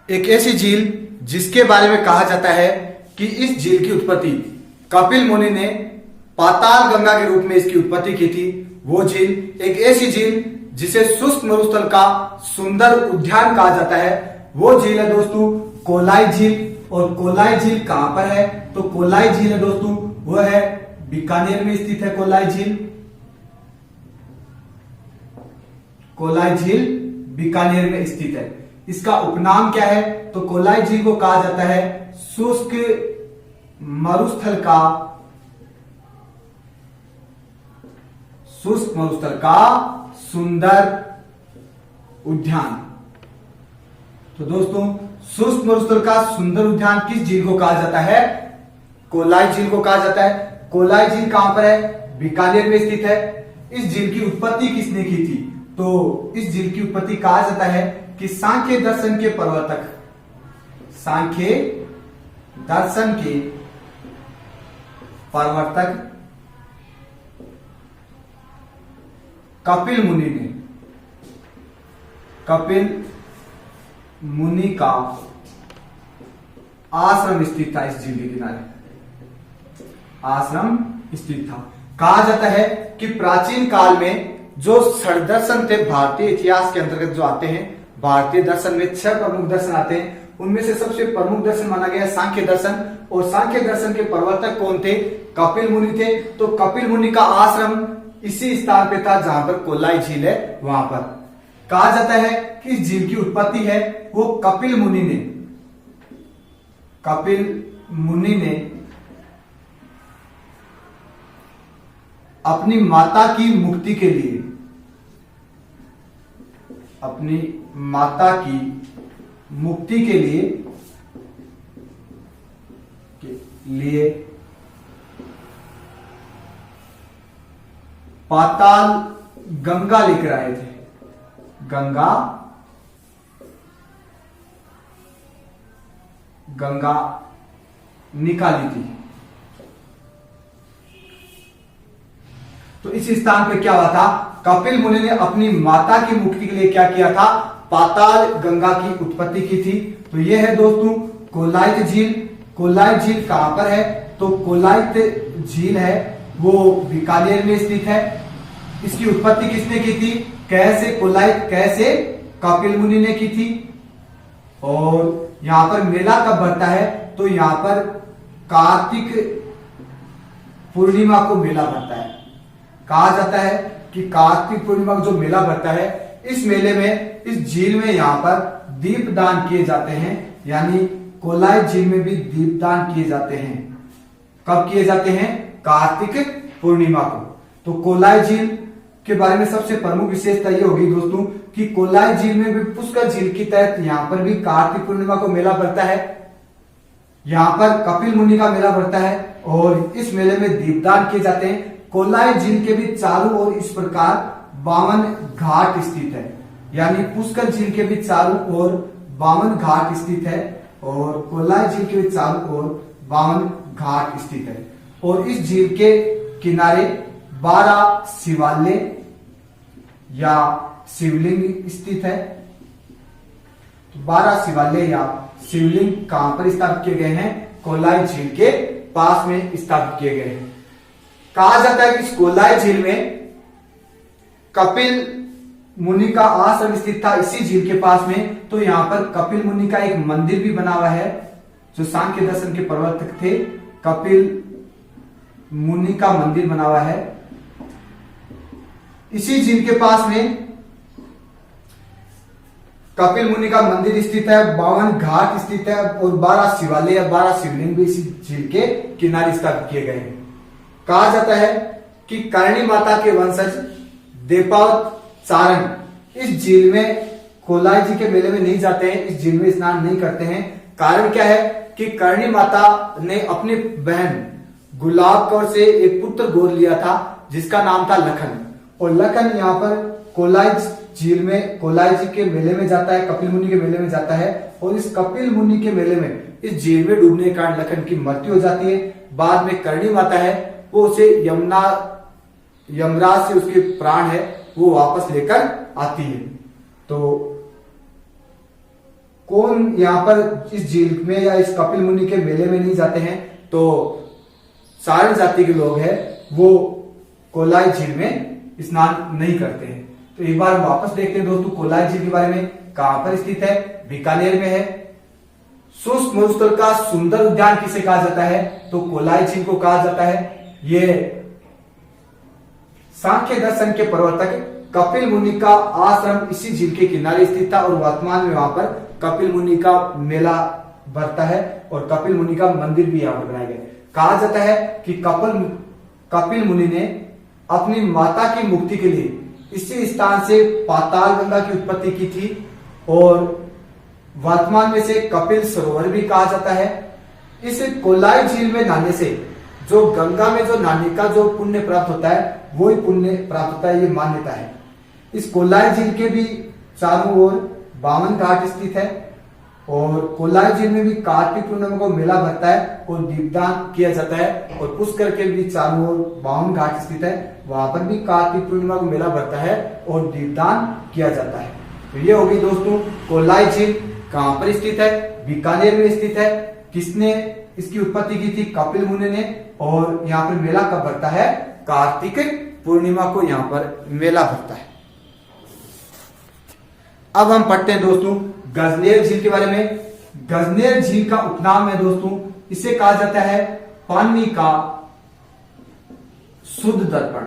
एक ऐसी झील जिसके बारे में कहा जाता है कि इस झील की उत्पत्ति कपिल मुनि ने पाताल गंगा के रूप में इसकी उत्पत्ति की थी। वो झील एक ऐसी झील जिसे शुष्क मरुस्थल का सुंदर उद्यान कहा जाता है। वो झील है दोस्तों कोलाई झील। और कोलाई झील कहां पर है? तो कोलाई झील है दोस्तों वो है बीकानेर में स्थित है। कोलाई झील, कोलाई झील बीकानेर में स्थित है। इसका उपनाम क्या है? तो कोलाई झील को कहा जाता है शुष्क मरुस्थल का सुंदर उद्यान। तो दोस्तों शुष्क मरुस्थल का सुंदर उद्यान किस झील को कहा जाता है? कोलाई झील को कहा जाता है। कोलाई झील कहां पर है? बीकानेर में स्थित है। इस झील की उत्पत्ति किसने की थी? तो इस झील की उत्पत्ति कहा जाता है कि सांख्य दर्शन के प्रवर्तक, सांख्य दर्शन के प्रवर्तक कपिल मुनि का आश्रम स्थित था। इस झील के किनारे आश्रम स्थित था। कहा जाता है कि प्राचीन काल में जो षड दर्शन थे भारतीय इतिहास के अंतर्गत जो आते हैं, भारतीय दर्शन में 6 प्रमुख दर्शन आते हैं। उनमें से सबसे प्रमुख दर्शन माना गया सांख्य दर्शन। और सांख्य दर्शन के प्रवर्तक कौन थे? कपिल मुनि थे। तो कपिल मुनि का आश्रम इसी स्थान पे था जहां पर कोलाई झील है। वहां पर कहा जाता है कि इस झील की उत्पत्ति है वो कपिल मुनि ने अपनी माता की मुक्ति के लिए, अपनी माता की मुक्ति के लिए पाताल गंगा लेकर आए थे। गंगा निकाली थी। तो इस स्थान पे क्या हुआ था? कपिल मुनि ने अपनी माता की मुक्ति के लिए क्या किया था? पाताल गंगा की उत्पत्ति की थी। तो यह है दोस्तों कोलायत झील। कोलायत झील कहां पर है? तो कोलायत झील है वो बीकानेर में स्थित है। इसकी उत्पत्ति किसने की थी? कैसे कपिल मुनि ने की थी। और यहां पर मेला कब बढ़ता है? तो यहां पर कार्तिक पूर्णिमा को मेला बढ़ता है। कहा जाता है कि कार्तिक पूर्णिमा को जो मेला बढ़ता है, इस मेले में इस झील में यहां पर दीपदान किए जाते हैं। यानी कोलाई झील में भी दीपदान किए जाते हैं। कब किए जाते हैं? कार्तिक पूर्णिमा को। तो कोलाई झील के बारे में सबसे प्रमुख विशेषता ये होगी दोस्तों कि कोलाई झील में भी पुष्कर झील की तहत यहां पर भी कार्तिक पूर्णिमा को मेला बढ़ता है। यहां पर कपिल मुनि का मेला बढ़ता है और इस मेले में दीपदान किए जाते हैं। कोलाई झील के भी चारों ओर इस प्रकार 52 घाट स्थित है। यानी पुष्कर झील के भी चारों ओर 52 घाट स्थित है और कोलाई झील के भी चारों ओर 52 घाट स्थित है। और इस झील के किनारे 12 शिवालय या शिवलिंग स्थित है। तो 12 शिवालय या शिवलिंग कहां पर स्थापित किए गए हैं? कोलाई झील के पास में स्थापित किए गए हैं। कहा जाता है कि इस कोलाई झील में कपिल मुनि का आश्रम स्थित था इसी झील के पास में। तो यहां पर कपिल मुनि का एक मंदिर भी बना हुआ है। जो सांख्य दर्शन के प्रवर्तक थे, कपिल मुनि का मंदिर बना हुआ है इसी झील के पास में। कपिल मुनि का मंदिर स्थित है, 52 घाट स्थित है और 12 शिवालय या 12 शिवलिंग भी इसी झील के किनारे स्थापित किए गए हैं। कहा जाता है कि करणी माता के वंशज देपावत चारण इस झील में कोलाई जी के मेले में नहीं जाते हैं, इस झील में स्नान नहीं करते हैं। कारण क्या है कि करणी माता ने अपनी बहन गुलाब कौर से एक पुत्र गोद लिया था जिसका नाम था लखन। और लखन यहाँ पर कोलाई झील में कोलाई जी के मेले में जाता है, कपिल मुनि के मेले में जाता है। और इस कपिल मुनि के मेले में इस झील में डूबने के कारण लखन की मृत्यु हो जाती है। बाद में करणी माता है वो उसे यमराज से उसके प्राण है वो वापस लेकर आती है। तो कौन यहाँ पर इस झील में या इस कपिल मुनि के मेले में नहीं जाते हैं, तो सारी जाति के लोग हैं वो कोलाई झील में स्नान नहीं करते हैं। तो एक बार वापस देखते हैं दोस्तों कोलाई झील के बारे में। कहां पर स्थित है? बीकानेर में है। शुष्क मरुस्थल का सुंदर उद्यान किसे कहा जाता है? तो कोलाई झील को कहा जाता है। ये सांख्य दर्शन के प्रवर्तक कपिल मुनि का आश्रम इसी झील के किनारे स्थित था और वर्तमान में वहां पर कपिल मुनि का मेला भरता है और कपिल मुनि का मंदिर भी यहाँ पर बनाया गया। कहा जाता है कि कपिल मुनि ने अपनी माता की मुक्ति के लिए इसी स्थान से पाताल गंगा की उत्पत्ति की थी और वर्तमान में से कपिल सरोवर भी कहा जाता है। इस कोलाई झील में नहाने से जो गंगा में जो नहाने का जो पुण्य प्राप्त होता है वो ही पुण्य प्राप्त होता है, ये मान्यता है। इस कोलाई झील के भी चारों ओर 52 घाट स्थित है और कोलाई झील में भी कार्तिक पूर्णिमा को मेला भरता है और दीपदान किया जाता है और पुष्कर के भी चारों ओर 52 घाट स्थित है, वहां पर भी कार्तिक पूर्णिमा को मेला भरता है और दीपदान किया जाता है। तो ये होगी दोस्तों कोलाई झील। कहां पर स्थित है? बीकानेर में स्थित है। किसने इसकी उत्पत्ति की थी? कपिल मुनि ने। और यहाँ पर मेला कब भरता है? कार्तिक पूर्णिमा को यहाँ पर मेला भरता है। अब हम पढ़ते हैं दोस्तों गजनेर झील के बारे में। गजनेर झील का उपनाम है दोस्तों, इसे कहा जाता है पानी का शुद्ध दर्पण।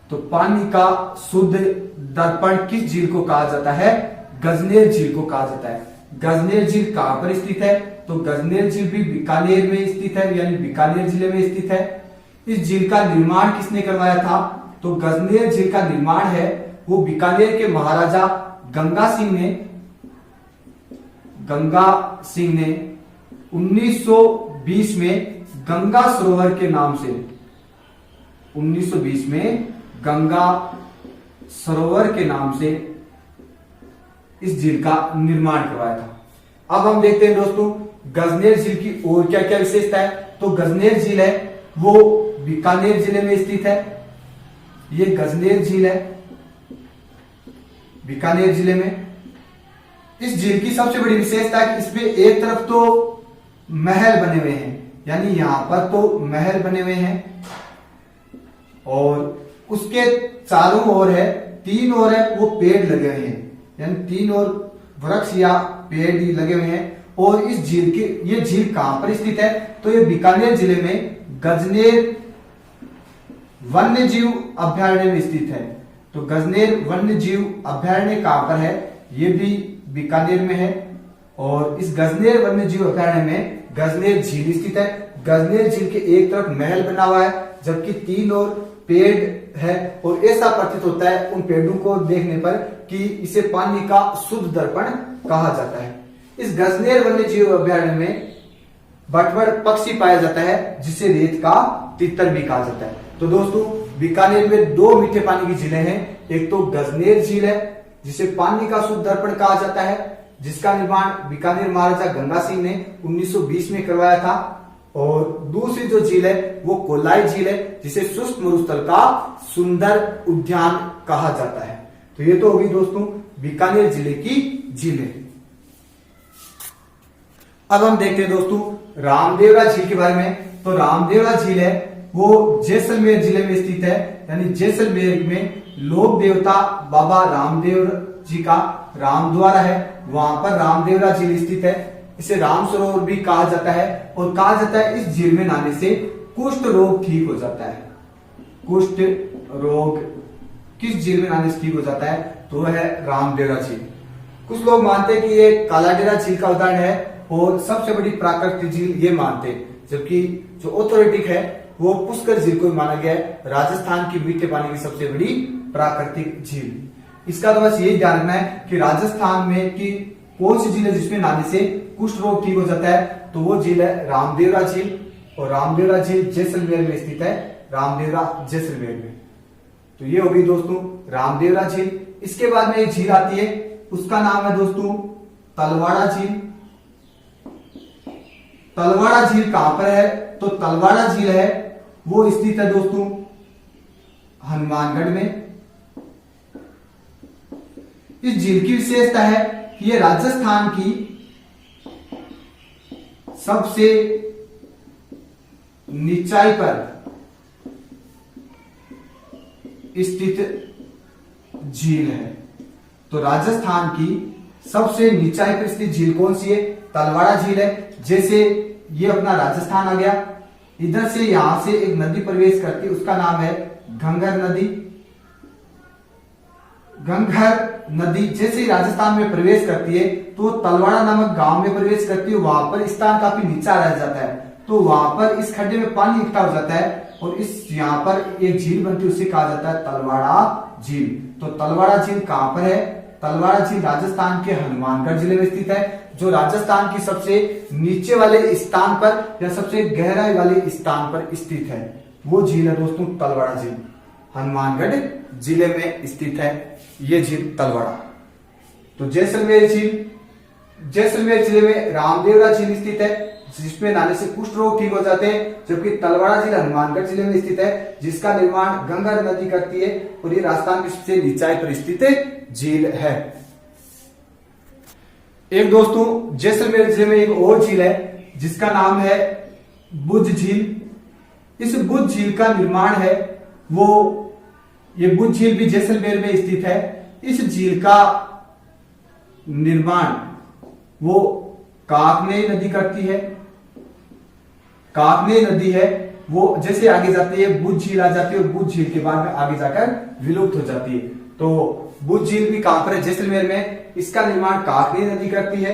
तो पानी का शुद्ध दर्पण किस झील को कहा जाता है? गजनेर झील को कहा जाता है। गजनेर झील कहां पर स्थित है? तो गजनेर झील भी बीकानेर में स्थित है, यानी बीकानेर जिले में स्थित है। इस झील का निर्माण किसने करवाया था? तो गजनेर झील का निर्माण है वो बीकानेर के महाराजा गंगा सिंह ने 1920 में गंगा सरोवर के नाम से 1920 में गंगा सरोवर के नाम से इस झील का निर्माण करवाया था। अब हम देखते हैं दोस्तों गजनेर झील की और क्या क्या विशेषता है। तो गजनेर झील है वो बीकानेर जिले में स्थित है। ये गजनेर झील है बीकानेर जिले में। इस झील की सबसे बड़ी विशेषता है कि इसमें एक तरफ तो महल बने हुए हैं, यानी यहां पर तो महल बने हुए हैं और उसके चारों ओर है, 3 ओर है वो पेड़ लगे हुए हैं, यानी 3 ओर वृक्ष या पेड़ लगे हुए हैं। और इस झील की ये झील कहां पर स्थित है? तो ये बीकानेर जिले में गजनेर वन्य जीव अभ्यारण्य में स्थित है। तो गजनेर वन्य जीव अभ्यारण्य कहां पर है? ये भी बीकानेर में है। और इस गजनेर वन्य जीव अभ्यारण्य में गजनेर झील स्थित है। गजनेर झील के एक तरफ महल बना हुआ है जबकि 3 ओर पेड़ है और ऐसा प्रतीत होता है उन पेड़ों को देखने पर कि इसे पानी का शुद्ध दर्पण कहा जाता है। इस गजनेर वन्य जीव अभ्यारण्य में बटवर पक्षी पाया जाता है जिसे रेत का तितर भी कहा जाता है। तो दोस्तों बीकानेर में 2 मीठे पानी की झीलें हैं। एक तो गजनेर झील है जिसे पानी का शुद्ध दर्पण कहा जाता है, जिसका निर्माण बीकानेर महाराजा गंगा सिंह ने 1920 में करवाया था। और दूसरी जो झील है वो कोलाई झील है जिसे शुष्क मरुस्थल का सुंदर उद्यान कहा जाता है। तो ये तो होगी दोस्तों बीकानेर जिले की झीलें। अब हम देखते हैं दोस्तों रामदेवरा झील के बारे में। तो रामदेवरा झील है वो जैसलमेर जिले में स्थित है, यानी जैसलमेर में लोक देवता बाबा रामदेव जी का रामद्वारा है, वहां पर रामदेवरा झील स्थित है। इसे राम सरोवर भी कहा जाता है और कहा जाता है इस झील में नहाने से कुष्ठ रोग ठीक हो जाता है। कुष्ठ रोग किस झील में नहाने से ठीक हो जाता है? तो है रामदेवरा झील। कुछ लोग मानते हैं कि ये कालाडेरा झील का उदाहरण है और सबसे बड़ी प्राकृतिक झील ये मानते हैं, जबकि जो ऑथोरेटिक है वो पुष्कर झील को माना गया है राजस्थान की मीठे पानी की सबसे बड़ी प्राकृतिक झील। इसका तो बस यही ध्यान रखना है कि राजस्थान में की कौन सी झील है जिसमें नहाने से कुष्ठ रोग ठीक हो जाता है, तो वो झील है रामदेवरा झील। और रामदेवरा झील जैसलमेर में स्थित है, रामदेवरा जैसलमेर में। तो ये होगी दोस्तों रामदेवरा झील। इसके बाद में एक झील आती है, उसका नाम है दोस्तों तलवाड़ा झील। तलवाड़ा झील कहां पर है? तो तलवाड़ा झील है वो स्थित है दोस्तों हनुमानगढ़ में। इस झील की विशेषता है कि ये राजस्थान की सबसे नीचाई पर स्थित झील है। तो राजस्थान की सबसे नीचाई पर स्थित झील कौन सी है? तलवाड़ा झील है। जैसे ये अपना राजस्थान आ गया, इधर से यहां से एक नदी प्रवेश करती है, उसका नाम है घंघर नदी। घंघर नदी जैसे ही राजस्थान में प्रवेश करती है तो तलवाड़ा नामक गांव में प्रवेश करती है। वहां पर स्थान काफी नीचा रह जाता है, तो वहां पर इस खड्डे में पानी इकट्ठा हो जाता है और इस यहाँ पर एक झील बनती है, उसे कहा जाता है तलवाड़ा झील। तो तलवाड़ा झील कहां पर है? तलवाड़ा झील राजस्थान के हनुमानगढ़ जिले में स्थित है, जो राजस्थान की सबसे नीचे वाले स्थान पर या सबसे गहराई वाले स्थान पर स्थित है। वो झील है दोस्तों तलवाड़ा झील, हनुमानगढ़ जिले में स्थित है ये झील तलवाड़ा। तो जैसलमेर झील, जैसलमेर जिले में रामदेवरा झील स्थित है, जिसमें नहाने से कुष्ठ रोग ठीक हो जाते हैं। जबकि तलवाड़ा झील हनुमानगढ़ जिले में स्थित है, जिसका निर्माण गंगा नदी करती है और ये राजस्थान की सबसे नीचाई पर स्थित झील है। एक दोस्तों जैसलमेर जिले में एक और झील है जिसका नाम है बुद्ध झील। इस बुद्ध झील का निर्माण है वो, ये बुद्ध झील भी जैसलमेर में स्थित है। इस झील का निर्माण वो काकनेई नदी करती है। काकनेई नदी है वो, जैसे आगे जाती है बुद्ध झील आ जाती है और बुद्ध झील के बाद में आगे जाकर विलुप्त हो जाती है। तो बुद्ध झील भी कहां पर है? जैसलमेर में। इसका निर्माण काकनेई नदी करती है।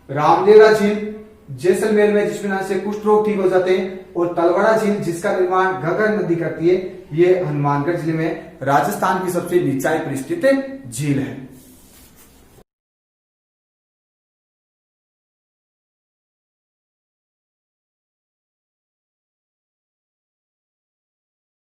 रामदेवरा झील जैसलमेर में, जिसमें से कुष्ठ रोग ठीक हो जाते हैं। और तलवाड़ा झील जिसका निर्माण घग्गर नदी करती है, ये हनुमानगढ़ जिले में राजस्थान की सबसे नीचाई पर स्थित झील है।